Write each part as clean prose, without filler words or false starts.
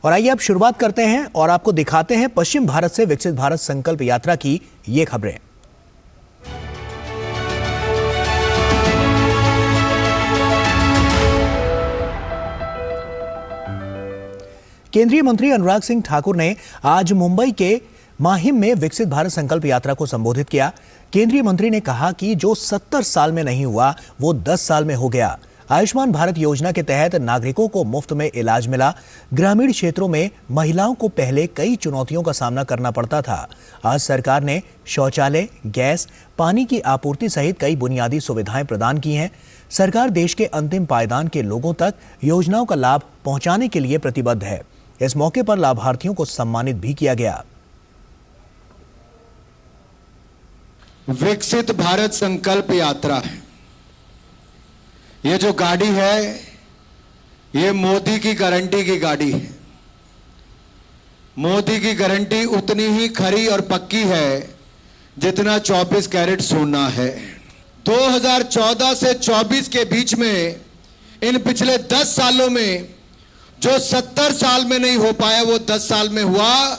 और आइए अब शुरुआत करते हैं और आपको दिखाते हैं पश्चिम भारत से विकसित भारत संकल्प यात्रा की ये खबरें। केंद्रीय मंत्री अनुराग सिंह ठाकुर ने आज मुंबई के माहिम में विकसित भारत संकल्प यात्रा को संबोधित किया। केंद्रीय मंत्री ने कहा कि जो 70 साल में नहीं हुआ वो 10 साल में हो गया। आयुष्मान भारत योजना के तहत नागरिकों को मुफ्त में इलाज मिला। ग्रामीण क्षेत्रों में महिलाओं को पहले कई चुनौतियों का सामना करना पड़ता था। आज सरकार ने शौचालय, गैस, पानी की आपूर्ति सहित कई बुनियादी सुविधाएं प्रदान की हैं। सरकार देश के अंतिम पायदान के लोगों तक योजनाओं का लाभ पहुंचाने के लिए प्रतिबद्ध है। इस मौके पर लाभार्थियों को सम्मानित भी किया गया। विकसित भारत संकल्प यात्रा है। ये जो गाड़ी है ये मोदी की गारंटी की गाड़ी है। मोदी की गारंटी उतनी ही खरी और पक्की है जितना 24 कैरेट सोना है। 2014 से 24 के बीच में इन पिछले 10 सालों में जो 70 साल में नहीं हो पाया वो 10 साल में हुआ।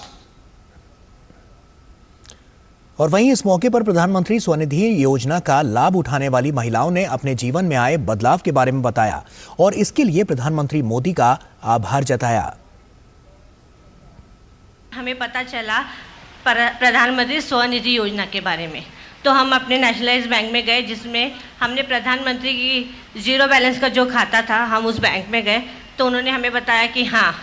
और वहीं इस मौके पर प्रधानमंत्री स्वनिधि योजना का लाभ उठाने वाली महिलाओं ने अपने जीवन में आए बदलाव के बारे में बताया और इसके लिए प्रधानमंत्री मोदी का आभार जताया। हमें पता चला प्रधानमंत्री स्वनिधि योजना के बारे में, तो हम अपने नेशनलाइज्ड बैंक में गए, जिसमें हमने प्रधानमंत्री की जीरो बैलेंस का जो खाता था हम उस बैंक में गए, तो उन्होंने हमें बताया कि हाँ,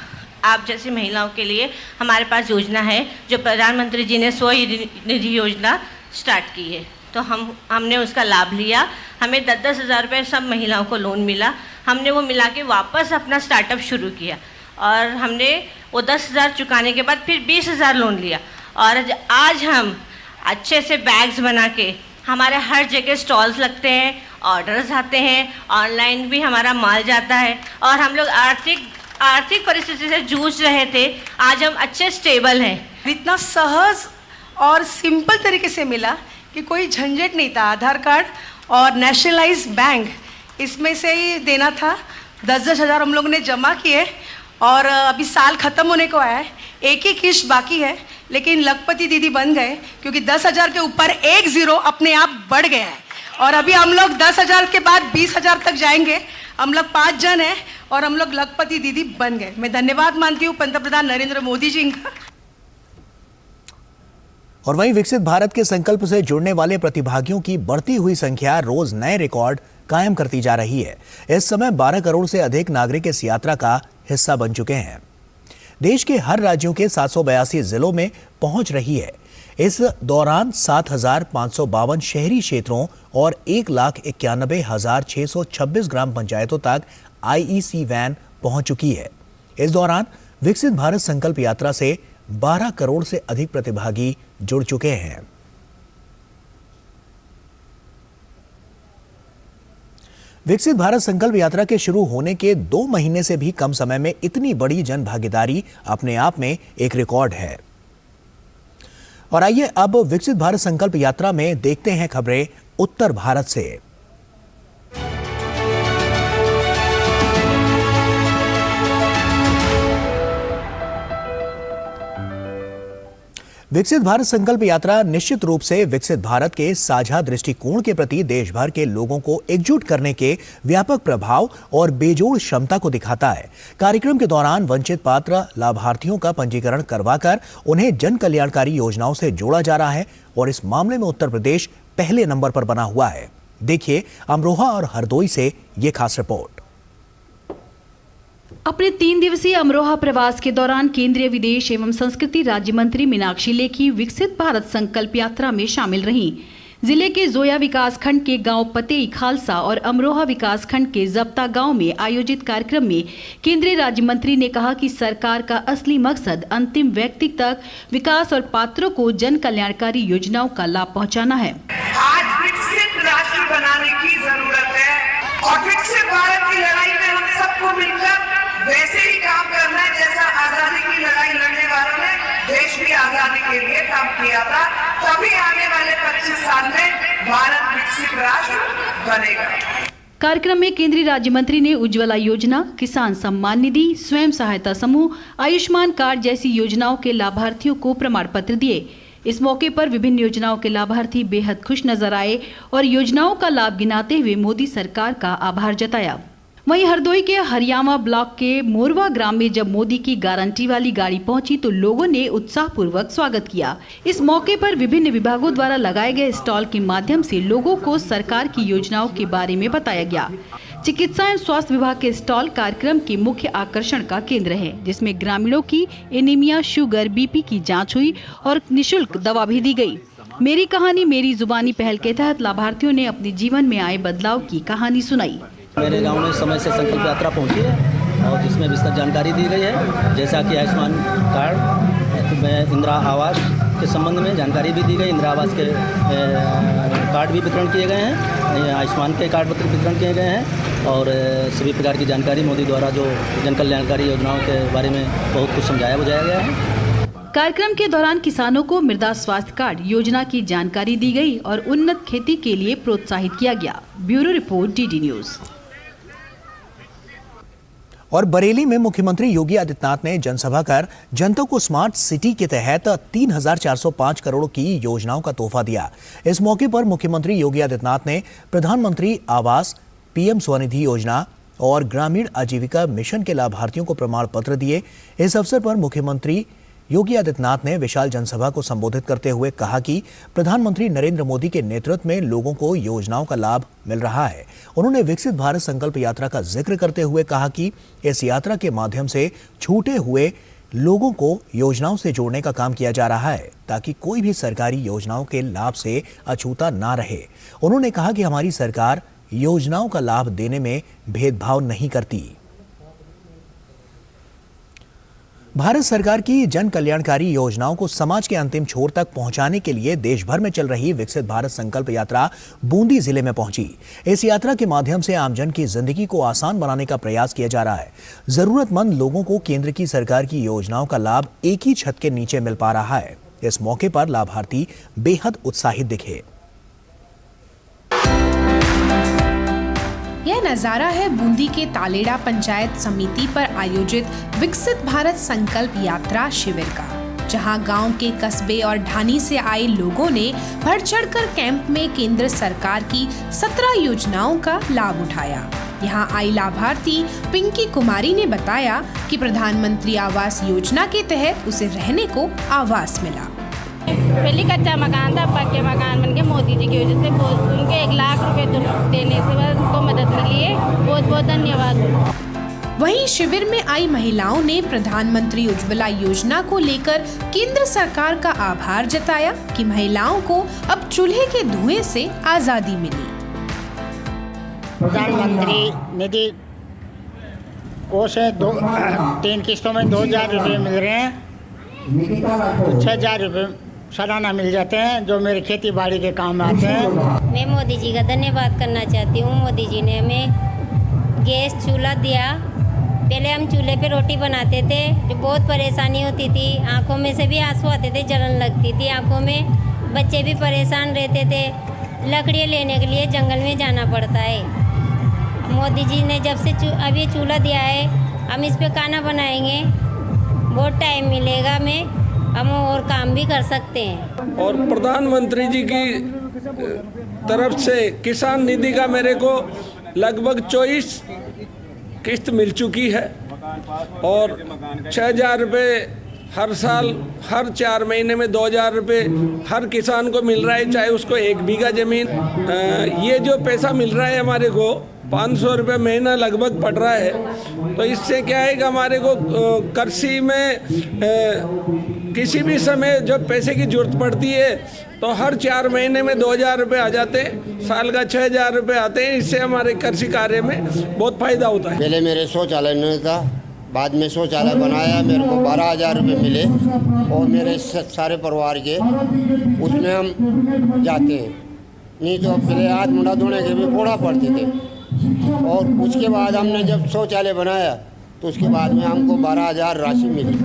आप जैसी महिलाओं के लिए हमारे पास योजना है जो प्रधानमंत्री जी ने स्वनिधि योजना स्टार्ट की है। तो हमने उसका लाभ लिया। हमें 10-10 हज़ार रुपये सब महिलाओं को लोन मिला। हमने वो मिला के वापस अपना स्टार्टअप शुरू किया और हमने वो 10,000 चुकाने के बाद फिर 20,000 लोन लिया। और आज हम अच्छे से बैग्स बना के, हमारे हर जगह स्टॉल्स लगते हैं, ऑर्डर्स आते हैं, ऑनलाइन भी हमारा माल जाता है और हम लोग आर्थिक परिस्थिति से जूझ रहे थे, आज हम अच्छे स्टेबल हैं। इतना सहज और सिंपल तरीके से मिला कि कोई झंझट नहीं था। आधार कार्ड और नेशनलाइज्ड बैंक इसमें से ही देना था। 10-10 हज़ार हम लोगों ने जमा किए और अभी साल ख़त्म होने को आया है। एक ही किश्त बाकी है, लेकिन लखपति दीदी बन गए क्योंकि 10,000 के ऊपर एक जीरो अपने आप बढ़ गया है और अभी हम लोग 10,000 के बाद 20,000 तक जाएंगे। हम लोग 5 जन हैं और हम लोग लखपति दीदी बन गए। मैं धन्यवाद मानती हूँ पंतप्रधान नरेंद्र मोदी जी का। और वहीं विकसित भारत के संकल्प से जुड़ने वाले प्रतिभागियों की बढ़ती हुई संख्या रोज नए रिकॉर्ड कायम करती जा रही है। इस समय 12 करोड़ से अधिक नागरिक इस यात्रा का हिस्सा बन चुके हैं। देश के हर राज्यों के 782 जिलों में पहुंच रही है। इस दौरान 7,552 शहरी क्षेत्रों और 1,91,626 ग्राम पंचायतों तक आईईसी वैन पहुंच चुकी है। इस दौरान विकसित भारत संकल्प यात्रा से 12 करोड़ से अधिक प्रतिभागी जुड़ चुके हैं। विकसित भारत संकल्प यात्रा के शुरू होने के 2 महीने से भी कम समय में इतनी बड़ी जन भागीदारी अपने आप में एक रिकॉर्ड है। और आइए अब विकसित भारत संकल्प यात्रा में देखते हैं खबरें उत्तर भारत से। विकसित भारत संकल्प यात्रा निश्चित रूप से विकसित भारत के साझा दृष्टिकोण के प्रति देश भर के लोगों को एकजुट करने के व्यापक प्रभाव और बेजोड़ क्षमता को दिखाता है। कार्यक्रम के दौरान वंचित पात्र लाभार्थियों का पंजीकरण करवाकर उन्हें जन कल्याणकारी योजनाओं से जोड़ा जा रहा है और इस मामले में उत्तर प्रदेश पहले नंबर पर बना हुआ है। देखिए अमरोहा और हरदोई से ये खास रिपोर्ट। अपने 3 दिवसीय अमरोहा प्रवास के दौरान केंद्रीय विदेश एवं संस्कृति राज्य मंत्री मीनाक्षी लेखी विकसित भारत संकल्प यात्रा में शामिल रहीं। जिले के जोया विकास खंड के गांव पतेई खालसा और अमरोहा विकास खंड के जप्ता गांव में आयोजित कार्यक्रम में केंद्रीय राज्य मंत्री ने कहा कि सरकार का असली मकसद अंतिम व्यक्ति तक विकास और पात्रों को जन कल्याणकारी योजनाओं का लाभ पहुंचाना है। आज विकसित राष्ट्र बनाने की जरूरत है और विकसित भारत की लड़ाई में हम सबको मिलकर वैसे ही काम करना है जैसा आजादी की लड़ाई लड़ने वालों ने देश की आजादी के लिए काम किया था। तभी आने वाले 25 साल में भारत विकसित राष्ट्र बनेगा। कार्यक्रम में केंद्रीय राज्य मंत्री ने उज्ज्वला योजना, किसान सम्मान निधि, स्वयं सहायता समूह, आयुष्मान कार्ड जैसी योजनाओं के लाभार्थियों को प्रमाण पत्र दिए। इस मौके पर विभिन्न योजनाओं के लाभार्थी बेहद खुश नजर आए और योजनाओं का लाभ गिनाते हुए मोदी सरकार का आभार जताया। वहीं हरदोई के हरियामा ब्लॉक के मोरवा ग्राम में जब मोदी की गारंटी वाली गाड़ी पहुंची तो लोगों ने उत्साहपूर्वक स्वागत किया। इस मौके पर विभिन्न विभागों द्वारा लगाए गए स्टॉल के माध्यम से लोगों को सरकार की योजनाओं के बारे में बताया गया। चिकित्सा एवं स्वास्थ्य विभाग के स्टॉल कार्यक्रम के मुख्य आकर्षण का केंद्र है, जिसमें ग्रामीणों की एनीमिया, शुगर, बीपी की जाँच हुई और निःशुल्क दवा भी दी गयी। मेरी कहानी मेरी जुबानी पहल के तहत लाभार्थियों ने अपने जीवन में आए बदलाव की कहानी सुनाई। मेरे गांव में समय से संकल्प यात्रा पहुंची है और जिसमें विस्तृत जानकारी दी गई है, जैसा कि आयुष्मान कार्ड में इंदिरा आवास के संबंध में जानकारी भी दी गई। इंदिरा आवास के कार्ड भी वितरण किए गए हैं, आयुष्मान के कार्ड वितरण किए गए हैं और सभी प्रकार की जानकारी मोदी द्वारा जो जन कल्याणकारी योजनाओं के बारे में बहुत कुछ समझाया बुझाया गया है। कार्यक्रम के दौरान किसानों को मृदा स्वास्थ्य कार्ड योजना की जानकारी दी गई और उन्नत खेती के लिए प्रोत्साहित किया गया। Bureau report, DD news. और बरेली में मुख्यमंत्री योगी आदित्यनाथ ने जनसभा कर जनता को स्मार्ट सिटी के तहत 3,405 करोड़ की योजनाओं का तोहफा दिया। इस मौके पर मुख्यमंत्री योगी आदित्यनाथ ने प्रधानमंत्री आवास, पीएम स्वनिधि योजना और ग्रामीण आजीविका मिशन के लाभार्थियों को प्रमाण पत्र दिए। इस अवसर पर मुख्यमंत्री योगी आदित्यनाथ ने विशाल जनसभा को संबोधित करते हुए कहा कि प्रधानमंत्री नरेंद्र मोदी के नेतृत्व में लोगों को योजनाओं का लाभ मिल रहा है। उन्होंने विकसित भारत संकल्प यात्रा का जिक्र करते हुए कहा कि इस यात्रा के माध्यम से छूटे हुए लोगों को योजनाओं से जोड़ने का काम किया जा रहा है ताकि कोई भी सरकारी योजनाओं के लाभ से अछूता ना रहे। उन्होंने कहा कि हमारी सरकार योजनाओं का लाभ देने में भेदभाव नहीं करती। भारत सरकार की जन कल्याणकारी योजनाओं को समाज के अंतिम छोर तक पहुंचाने के लिए देश भर में चल रही विकसित भारत संकल्प यात्रा बूंदी जिले में पहुंची। इस यात्रा के माध्यम से आमजन की जिंदगी को आसान बनाने का प्रयास किया जा रहा है। जरूरतमंद लोगों को केंद्र की सरकार की योजनाओं का लाभ एक ही छत के नीचे मिल पा रहा है। इस मौके पर लाभार्थी बेहद उत्साहित दिखे। यह नज़ारा है बूंदी के तालेड़ा पंचायत समिति पर आयोजित विकसित भारत संकल्प यात्रा शिविर का, जहां गांव के कस्बे और ढानी से आए लोगों ने बढ़ चढ़कर कैंप में केंद्र सरकार की 17 योजनाओं का लाभ उठाया। यहां आई लाभार्थी पिंकी कुमारी ने बताया कि प्रधानमंत्री आवास योजना के तहत उसे रहने को आवास मिला। पहले कच्चा मकान था, पक्के मकान बन के मोदी जी की वजह से उनके 1 लाख रुपए देने से उनको मदद मिली है। बहुत बहुत धन्यवाद। वहीं शिविर में आई महिलाओं ने प्रधानमंत्री उज्ज्वला योजना को लेकर केंद्र सरकार का आभार जताया कि महिलाओं को अब चूल्हे के धुएं से आजादी मिली। प्रधानमंत्री निधि कोष से 3 किस्तों में 2,000 रुपये मिल रहे हैं, 6,000 रुपये सालाना मिल जाते हैं जो मेरी खेती बाड़ी के काम में आते हैं। मैं मोदी जी का धन्यवाद करना चाहती हूँ। मोदी जी ने हमें गैस चूल्हा दिया। पहले हम चूल्हे पे रोटी बनाते थे, जो बहुत परेशानी होती थी, आंखों में से भी आंसू आते थे, जलन लगती थी आंखों में, बच्चे भी परेशान रहते थे। लकड़ियाँ लेने के लिए जंगल में जाना पड़ता है। मोदी जी ने जब से अभी चूल्हा दिया है, हम इस पे खाना बनाएंगे, बहुत टाइम मिलेगा, में हम और काम भी कर सकते हैं। और प्रधानमंत्री जी की तरफ से किसान निधि का मेरे को लगभग 24 किस्त मिल चुकी है और 6,000 रुपये हर साल, हर 4 महीने में 2,000 रुपये हर किसान को मिल रहा है, चाहे उसको 1 बीघा जमीन। ये जो पैसा मिल रहा है हमारे को 500 रुपये महीना लगभग पड़ रहा है। तो इससे क्या है कि हमारे को कृषि में किसी भी समय जब पैसे की जरूरत पड़ती है तो हर 4 महीने में 2,000 रुपये आ जाते हैं, साल का 6,000 रुपये आते हैं। इससे हमारे कृषि कार्य में बहुत फायदा होता है। पहले मेरे शौचालय नहीं था, बाद में शौचालय बनाया, मेरे को 12,000 रुपये मिले और मेरे सारे परिवार के उसमें हम जाते हैं। नहीं तो पहले हाथ मुंडा धोने के भी फोड़ा पड़ते थे और उसके बाद हमने जब शौचालय बनाया तो उसके बाद में हमको 12,000 राशि मिली।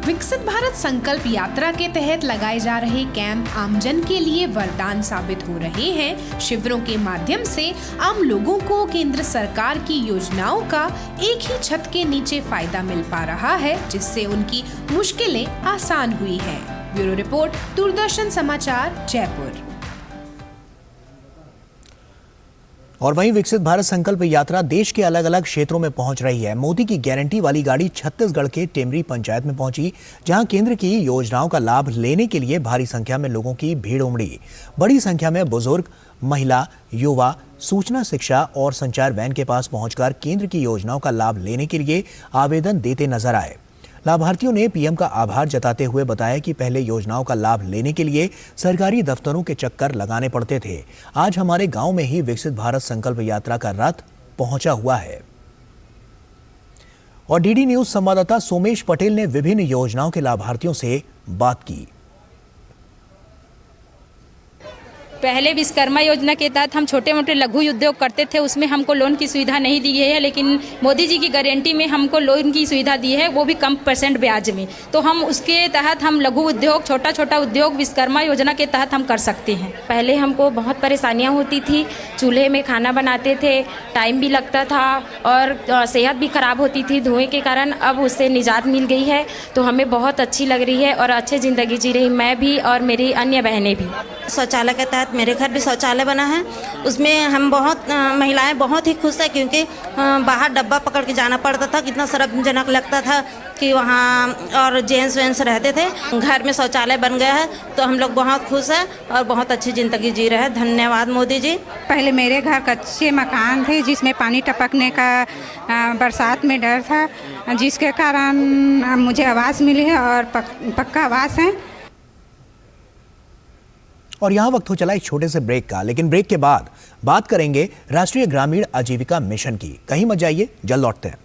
विकसित भारत संकल्प यात्रा के तहत लगाए जा रहे कैंप आमजन के लिए वरदान साबित हो रहे हैं। शिविरों के माध्यम से आम लोगों को केंद्र सरकार की योजनाओं का एक ही छत के नीचे फायदा मिल पा रहा है, जिससे उनकी मुश्किलें आसान हुई हैं। ब्यूरो रिपोर्ट, दूरदर्शन समाचार, जयपुर। और वहीं विकसित भारत संकल्प यात्रा देश के अलग अलग क्षेत्रों में पहुंच रही है। मोदी की गारंटी वाली गाड़ी छत्तीसगढ़ के टेमरी पंचायत में पहुंची, जहां केंद्र की योजनाओं का लाभ लेने के लिए भारी संख्या में लोगों की भीड़ उमड़ी। बड़ी संख्या में बुजुर्ग, महिला, युवा सूचना, शिक्षा और संचार वैन के पास पहुंचकर केंद्र की योजनाओं का लाभ लेने के लिए आवेदन देते नजर आए। लाभार्थियों ने पीएम का आभार जताते हुए बताया कि पहले योजनाओं का लाभ लेने के लिए सरकारी दफ्तरों के चक्कर लगाने पड़ते थे। आज हमारे गांव में ही विकसित भारत संकल्प यात्रा का रथ पहुंचा हुआ है। और डीडी न्यूज संवाददाता सोमेश पटेल ने विभिन्न योजनाओं के लाभार्थियों से बात की। पहले विश्वकर्मा योजना के तहत हम छोटे मोटे लघु उद्योग करते थे, उसमें हमको लोन की सुविधा नहीं दी गई है, लेकिन मोदी जी की गारंटी में हमको लोन की सुविधा दी है, वो भी कम % ब्याज में। तो हम उसके तहत हम लघु उद्योग, छोटा छोटा उद्योग विश्वकर्मा योजना के तहत हम कर सकते हैं। पहले हमको बहुत परेशानियां होती थी, चूल्हे में खाना बनाते थे, टाइम भी लगता था और सेहत भी खराब होती थी धुएं के कारण। अब उससे निजात मिल गई है, तो हमें बहुत अच्छी लग रही है और अच्छी ज़िंदगी जी रही, मैं भी और मेरी अन्य बहनें भी। शौचालय के तहत मेरे घर भी शौचालय बना है, उसमें हम बहुत महिलाएं बहुत ही खुश है, क्योंकि बाहर डब्बा पकड़ के जाना पड़ता था, कितना शर्मजनक लगता था कि वहाँ, और जेंट्स वेंट्स रहते थे। घर में शौचालय बन गया है, तो हम लोग बहुत खुश हैं और बहुत अच्छी ज़िंदगी जी रहे हैं। धन्यवाद मोदी जी। पहले मेरे घर कच्चे मकान थे, जिसमें पानी टपकने का बरसात में डर था, जिसके कारण मुझे आवास मिली है और पक्का आवास है। और यहाँ वक्त हो चला एक छोटे से ब्रेक का, लेकिन ब्रेक के बाद बात करेंगे राष्ट्रीय ग्रामीण आजीविका मिशन की। कहीं मत जाइए, जल्द लौटते हैं।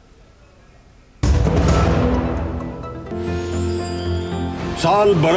साल भर